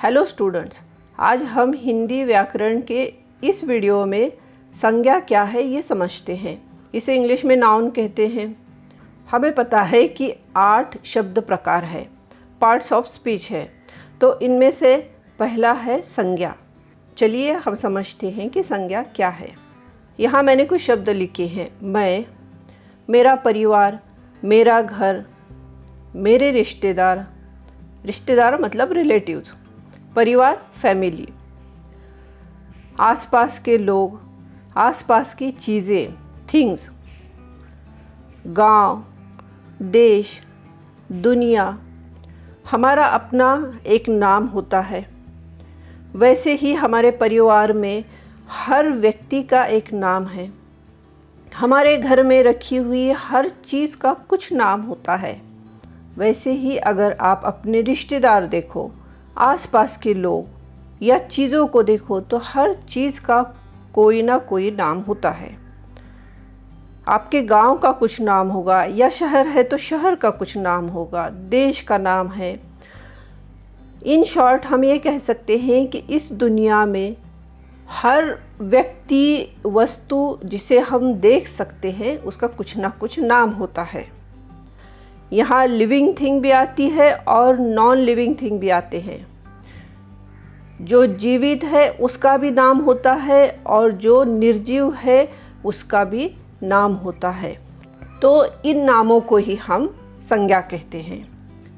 Hello students, आज हम हिंदी व्याकरण के इस वीडियो में संज्ञा क्या है ये समझते हैं। इसे इंग्लिश में नाउन कहते हैं। हमें पता है कि 8 शब्द प्रकार है, पार्ट्स ऑफ स्पीच है, तो इनमें से पहला है संज्ञा। चलिए हम समझते हैं कि संज्ञा क्या है। यहाँ मैंने कुछ शब्द लिखे हैं। मैं, मेरा परिवार, मेरा घर, मेरे रिश्तेदार, रिश्तेदार मतलब रिलेटिव्स, परिवार फैमिली, आसपास के लोग, आसपास की चीज़ें थिंग्स, गांव, देश, दुनिया। हमारा अपना एक नाम होता है, वैसे ही हमारे परिवार में हर व्यक्ति का एक नाम है। हमारे घर में रखी हुई हर चीज़ का कुछ नाम होता है। वैसे ही अगर आप अपने रिश्तेदार देखो, आसपास के लोग या चीज़ों को देखो तो हर चीज़ का कोई ना कोई नाम होता है। आपके गांव का कुछ नाम होगा, या शहर है तो शहर का कुछ नाम होगा, देश का नाम है। इन शॉर्ट हम ये कह सकते हैं कि इस दुनिया में हर व्यक्ति, वस्तु जिसे हम देख सकते हैं उसका कुछ ना कुछ नाम होता है। यहाँ लिविंग थिंग भी आती है और नॉन लिविंग थिंग भी आते हैं। जो जीवित है उसका भी नाम होता है और जो निर्जीव है उसका भी नाम होता है। तो इन नामों को ही हम संज्ञा कहते हैं।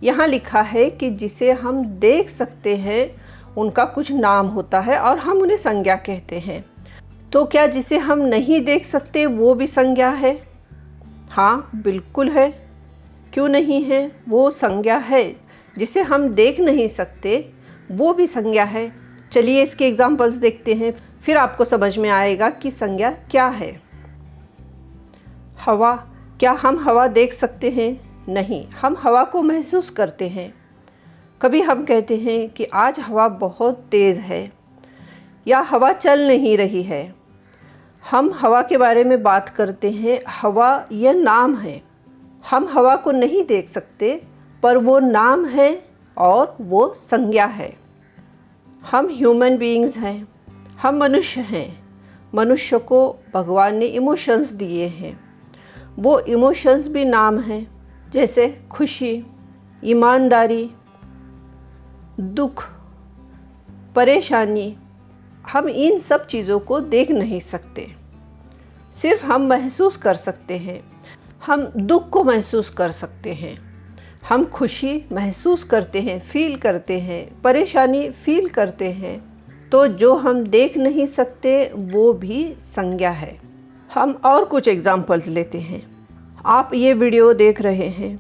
यहाँ लिखा है कि जिसे हम देख सकते हैं उनका कुछ नाम होता है और हम उन्हें संज्ञा कहते हैं। तो क्या जिसे हम नहीं देख सकते वो भी संज्ञा है? हाँ, बिल्कुल है। क्यों नहीं है? वो संज्ञा है। जिसे हम देख नहीं सकते वो भी संज्ञा है। चलिए इसके एग्जाम्पल्स देखते हैं, फिर आपको समझ में आएगा कि संज्ञा क्या है। हवा, क्या हम हवा देख सकते हैं? नहीं, हम हवा को महसूस करते हैं। कभी हम कहते हैं कि आज हवा बहुत तेज़ है या हवा चल नहीं रही है। हम हवा के बारे में बात करते हैं। हवा यह नाम है। हम हवा को नहीं देख सकते पर वो नाम है और वो संज्ञा है। हम ह्यूमन बीइंग्स हैं, हम मनुष्य हैं। मनुष्य को भगवान ने इमोशंस दिए हैं, वो इमोशंस भी नाम हैं, जैसे खुशी, ईमानदारी, दुख, परेशानी। हम इन सब चीज़ों को देख नहीं सकते, सिर्फ हम महसूस कर सकते हैं। हम दुख को महसूस कर सकते हैं, हम खुशी महसूस करते हैं, फील करते हैं, परेशानी फील करते हैं। तो जो हम देख नहीं सकते वो भी संज्ञा है। हम और कुछ एग्जाम्पल्स लेते हैं। आप ये वीडियो देख रहे हैं,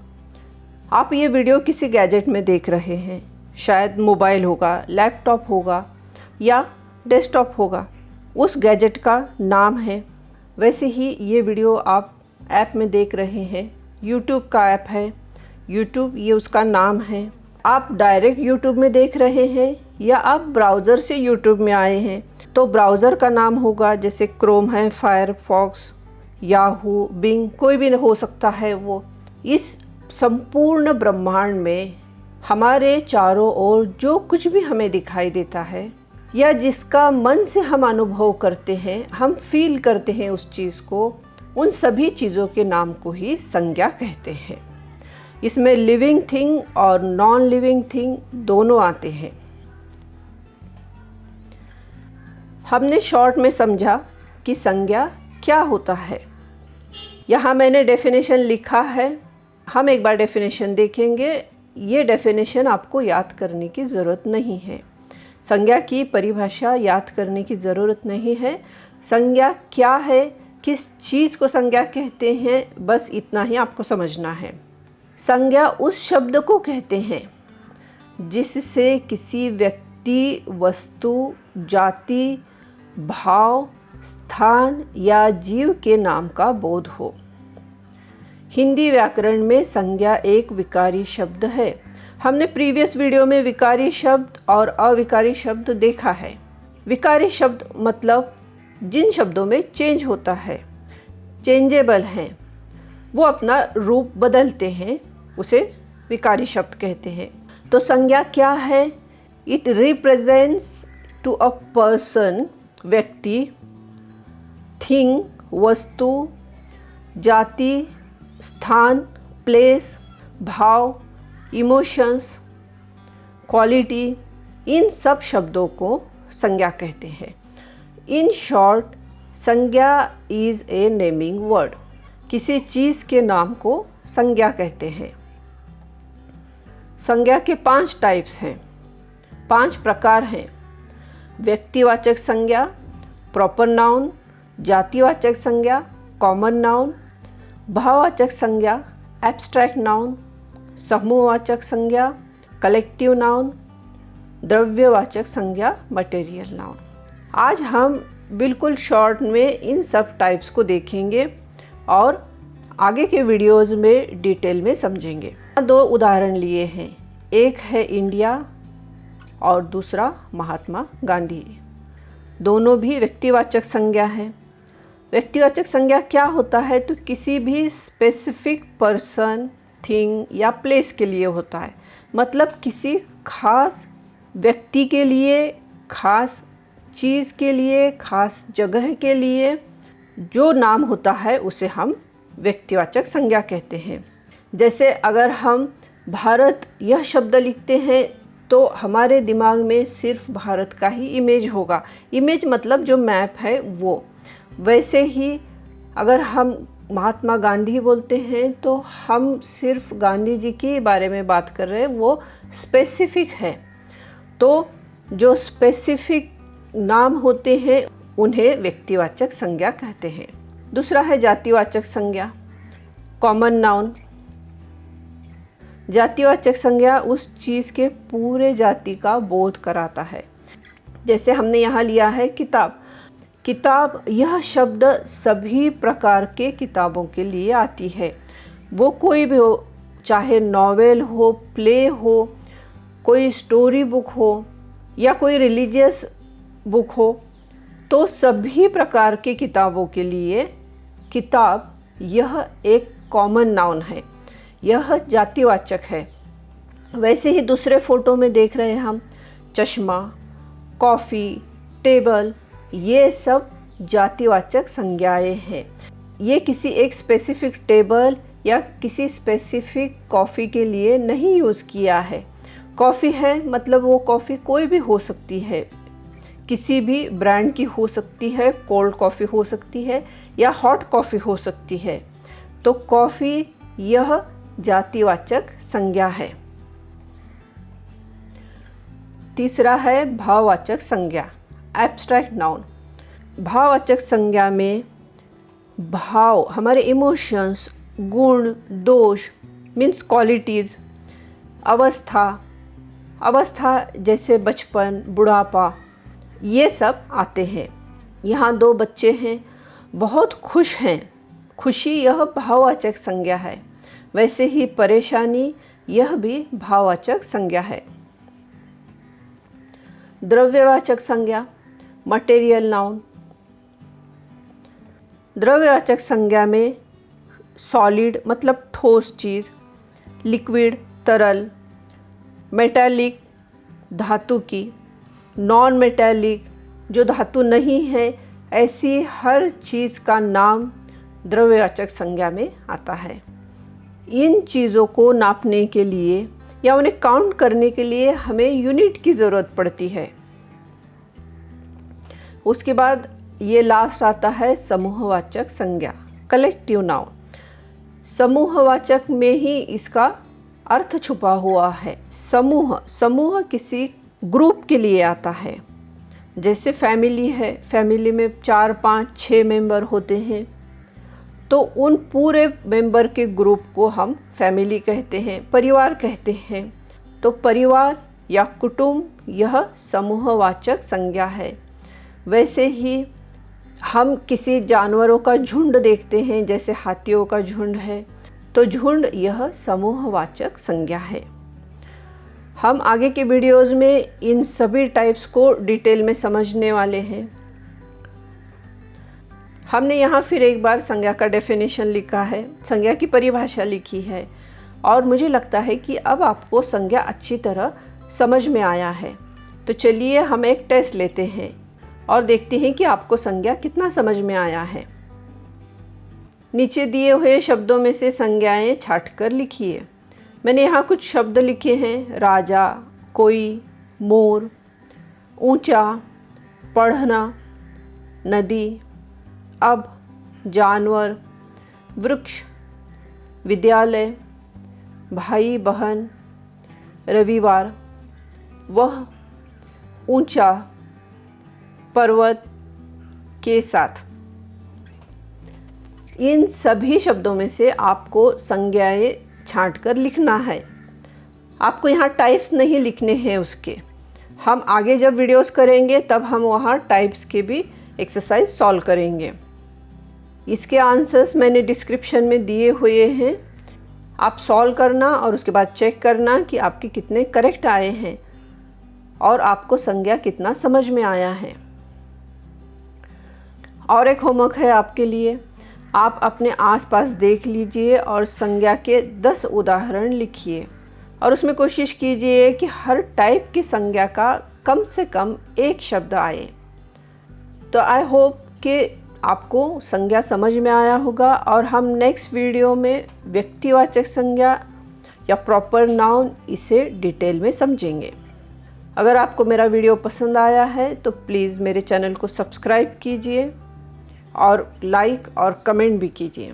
आप ये वीडियो किसी गैजेट में देख रहे हैं, शायद मोबाइल होगा, लैपटॉप होगा या डेस्कटॉप होगा। उस गैजेट का नाम है। वैसे ही ये वीडियो आप ऐप में देख रहे हैं, यूट्यूब का ऐप है, यूट्यूब ये उसका नाम है। आप डायरेक्ट यूट्यूब में देख रहे हैं या आप ब्राउज़र से यूट्यूब में आए हैं तो ब्राउज़र का नाम होगा, जैसे क्रोम है, फायरफॉक्स, याहू, बिंग, कोई भी हो सकता है वो। इस संपूर्ण ब्रह्मांड में हमारे चारों ओर जो कुछ भी हमें दिखाई देता है या जिसका मन से हम अनुभव करते हैं, हम फील करते हैं उस चीज़ को, उन सभी चीज़ों के नाम को ही संज्ञा कहते हैं। इसमें लिविंग थिंग और नॉन लिविंग थिंग दोनों आते हैं। हमने शॉर्ट में समझा कि संज्ञा क्या होता है। यहाँ मैंने डेफिनेशन लिखा है, हम एक बार डेफिनेशन देखेंगे। ये डेफिनेशन आपको याद करने की ज़रूरत नहीं है, संज्ञा की परिभाषा याद करने की ज़रूरत नहीं है। संज्ञा क्या है, किस चीज़ को संज्ञा कहते हैं, बस इतना ही आपको समझना है। संज्ञा उस शब्द को कहते हैं जिससे किसी व्यक्ति, वस्तु, जाति, भाव, स्थान या जीव के नाम का बोध हो। हिंदी व्याकरण में संज्ञा एक विकारी शब्द है। हमने प्रीवियस वीडियो में विकारी शब्द और अविकारी शब्द देखा है। विकारी शब्द मतलब जिन शब्दों में चेंज होता है, चेंजेबल हैं, वो अपना रूप बदलते हैं, उसे विकारी शब्द कहते हैं। तो संज्ञा क्या है? It represents to a person, व्यक्ति, थिंग, वस्तु, जाति, स्थान, प्लेस, भाव, इमोशंस, क्वालिटी, इन सब शब्दों को संज्ञा कहते हैं। इन शॉर्ट, संज्ञा इज़ ए नेमिंग वर्ड। किसी चीज़ के नाम को संज्ञा कहते हैं। संज्ञा के 5 टाइप्स हैं, 5 प्रकार हैं। व्यक्तिवाचक संज्ञा, प्रॉपर नाउन, जातिवाचक संज्ञा, कॉमन नाउन, भाववाचक संज्ञा, एब्स्ट्रैक्ट नाउन, समूहवाचक संज्ञा, कलेक्टिव नाउन, द्रव्यवाचक संज्ञा, मटेरियल नाउन। आज हम बिल्कुल शॉर्ट में इन सब टाइप्स को देखेंगे और आगे के वीडियोज़ में डिटेल में समझेंगे। 2 उदाहरण लिए हैं, एक है इंडिया और दूसरा महात्मा गांधी। दोनों भी व्यक्तिवाचक संज्ञा है। व्यक्तिवाचक संज्ञा क्या होता है, तो किसी भी स्पेसिफिक पर्सन, थिंग या प्लेस के लिए होता है। मतलब किसी खास व्यक्ति के लिए, खास चीज़ के लिए, खास जगह के लिए जो नाम होता है उसे हम व्यक्तिवाचक संज्ञा कहते हैं। जैसे अगर हम भारत यह शब्द लिखते हैं तो हमारे दिमाग में सिर्फ भारत का ही इमेज होगा। इमेज मतलब जो मैप है वो। वैसे ही अगर हम महात्मा गांधी बोलते हैं तो हम सिर्फ गांधी जी के बारे में बात कर रहे हैं, वो स्पेसिफिक है। तो जो स्पेसिफिक नाम होते हैं उन्हें व्यक्तिवाचक संज्ञा कहते हैं। दूसरा है जातिवाचक संज्ञा, कॉमन नाउन। जातिवाचक संज्ञा उस चीज़ के पूरे जाति का बोध कराता है। जैसे हमने यहाँ लिया है किताब। किताब यह शब्द सभी प्रकार के किताबों के लिए आती है। वो कोई भी हो, चाहे नॉवेल हो, प्ले हो, कोई स्टोरी बुक हो या कोई रिलीजियस बुक हो, तो सभी प्रकार की किताबों के लिए किताब यह एक कॉमन नाउन है, यह जातिवाचक है। वैसे ही दूसरे फोटो में देख रहे हैं हम चश्मा, कॉफ़ी, टेबल, ये सब जातिवाचक संज्ञाएं हैं। ये किसी एक स्पेसिफिक टेबल या किसी स्पेसिफिक कॉफ़ी के लिए नहीं यूज़ किया है। कॉफ़ी है मतलब वो कॉफ़ी कोई भी हो सकती है, किसी भी ब्रांड की हो सकती है, कोल्ड कॉफ़ी हो सकती है या हॉट कॉफ़ी हो सकती है। तो कॉफ़ी यह जातिवाचक संज्ञा है। तीसरा है भाववाचक संज्ञा, एब्स्ट्रैक्ट नाउन। भाववाचक संज्ञा में भाव, हमारे इमोशंस, गुण, दोष मीन्स क्वालिटीज़, अवस्था जैसे बचपन, बुढ़ापा, ये सब आते हैं। यहाँ 2 बच्चे हैं, बहुत खुश हैं। खुशी यह भाववाचक संज्ञा है। वैसे ही परेशानी यह भी भाववाचक संज्ञा है। द्रव्यवाचक संज्ञा, मटेरियल नाउन। द्रव्यवाचक संज्ञा में सॉलिड मतलब ठोस चीज़, लिक्विड तरल, मेटालिक धातु की, नॉन मेटालिक जो धातु नहीं है, ऐसी हर चीज़ का नाम द्रव्यवाचक संज्ञा में आता है। इन चीज़ों को नापने के लिए या उन्हें काउंट करने के लिए हमें यूनिट की ज़रूरत पड़ती है। उसके बाद ये लास्ट आता है समूहवाचक संज्ञा, कलेक्टिव नाउन। समूहवाचक में ही इसका अर्थ छुपा हुआ है। समूह किसी ग्रुप के लिए आता है। जैसे फैमिली है, फैमिली में 4, 5, 6 मेंबर होते हैं, तो उन पूरे मेंबर के ग्रुप को हम फैमिली कहते हैं, परिवार कहते हैं। तो परिवार या कुटुंब यह समूहवाचक संज्ञा है। वैसे ही हम किसी जानवरों का झुंड देखते हैं, जैसे हाथियों का झुंड है, तो झुंड यह समूहवाचक संज्ञा है। हम आगे के वीडियोज़ में इन सभी टाइप्स को डिटेल में समझने वाले हैं। हमने यहाँ फिर एक बार संज्ञा का डेफिनेशन लिखा है, संज्ञा की परिभाषा लिखी है, और मुझे लगता है कि अब आपको संज्ञा अच्छी तरह समझ में आया है। तो चलिए हम एक टेस्ट लेते हैं और देखते हैं कि आपको संज्ञा कितना समझ में आया है। नीचे दिए हुए शब्दों में से संज्ञाएं छांटकर लिखिए। मैंने यहाँ कुछ शब्द लिखे हैं: राजा, कोई, मोर, ऊंचा, पढ़ना, नदी, अब, जानवर, वृक्ष, विद्यालय, भाई बहन, रविवार, वह, ऊंचा, पर्वत के साथ। इन सभी शब्दों में से आपको संज्ञाएं छांटकर लिखना है। आपको यहाँ टाइप्स नहीं लिखने हैं उसके। हम आगे जब वीडियोस करेंगे तब हम वहाँ टाइप्स के भी एक्सरसाइज सॉल्व करेंगे। इसके आंसर्स मैंने डिस्क्रिप्शन में दिए हुए हैं। आप सॉल्व करना और उसके बाद चेक करना कि आपके कितने करेक्ट आए हैं और आपको संज्ञा कितना समझ में आया है। और एक होमवर्क है आपके लिए। आप अपने आसपास देख लीजिए और संज्ञा के 10 उदाहरण लिखिए और उसमें कोशिश कीजिए कि हर टाइप की संज्ञा का कम से कम एक शब्द आए। तो आई होप कि आपको संज्ञा समझ में आया होगा और हम नेक्स्ट वीडियो में व्यक्तिवाचक संज्ञा या प्रॉपर नाउन इसे डिटेल में समझेंगे। अगर आपको मेरा वीडियो पसंद आया है तो प्लीज़ मेरे चैनल को सब्सक्राइब कीजिए और लाइक और कमेंट भी कीजिए।